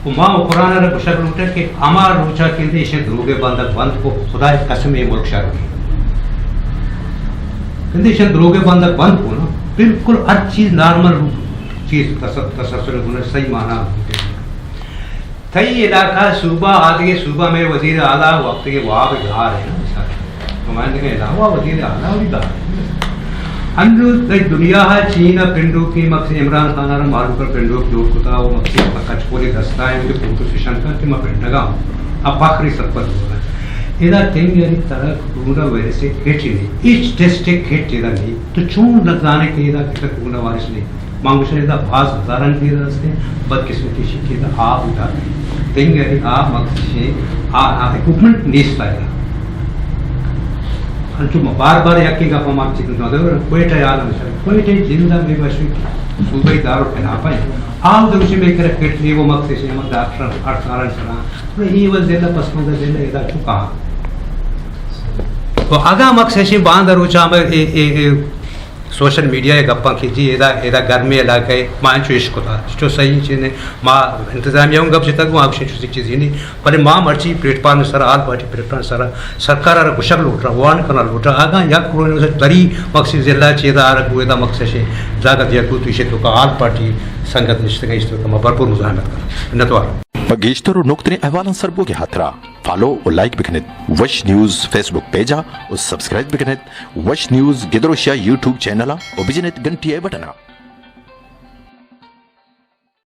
माँ कुरान गुशर लूटे कि अमार रोचा के इसे ध्रुवे बंद को खुदा कसम ये मुल्क शार कहते इसे ध्रुवे बंद को ना बिल्कुल हर चीज नॉर्मल चीज तसर सही माना कई इलाका सूबा आदि सूबा में वजीर आला वक्त के वहाँ पे धार है ना नुमाइंदे के अलावा वजीर आला भी धार अंदर दुनिया है चीन पिंडो की मक्सी इमरान खान आरा मालूम कर पिंडो की लोग कुता वो मक्सी कचपोली दस्ता है उनके फोटो सेशन करके मैं पिंडगा अब आखिरी सरपंच हो रहा है इधर थिंग यानी तरह कोरोना वायरस से खेती नहीं इच टेस्ट खेती इधर नहीं तो चून लगाने के इधर कितना कोरोना वायरस नहीं मांगुशे इधर भास हजारन की इधर से बदकिस्मती शिकी इधर आप उठा थिंग यानी आप मक्सी इक्विपमेंट नहीं पाएगा अंचुम बार बार यकी का पमाक चिकन तो अगर कोई टाइम मिसाल कोई टाइम जिंदा में बस सुबह दारू पहना पाए आम तो उसी में कर फिट लिए वो मक्से से हम डॉक्टर हर कारण सना तो ये वजह देता पसंद देता इधर चुका तो आगा मक्से से बांध रोचा में सोशल मीडिया गप्पा खींची एदा गर्मी इलाके मां चो इश्क था जो सही चीज़ मां इंतजामिया गप से तक वहाँ चीज़ ही नहीं पर मां मर्ची platform sir all party platform sir सरकार गुशक लूट रहा वान करना लूट रहा आगा या दरी मकसद जिला चेदा गुएदा मकसद से जागत या कुछ विषय तो का आल पार्टी संगत निश्चित इस तरह का भरपूर मुजाहमत कर नतवार बगीश्तर नुक्तने अहवालन सरबो के हाथरा फॉलो और लाइक बिकनेत वश न्यूज़ फेसबुक पेजा और सब्सक्राइब बिकनेत वश न्यूज़ गिदरोशिया यूट्यूब चैनल और बिजनेत घंटी बटना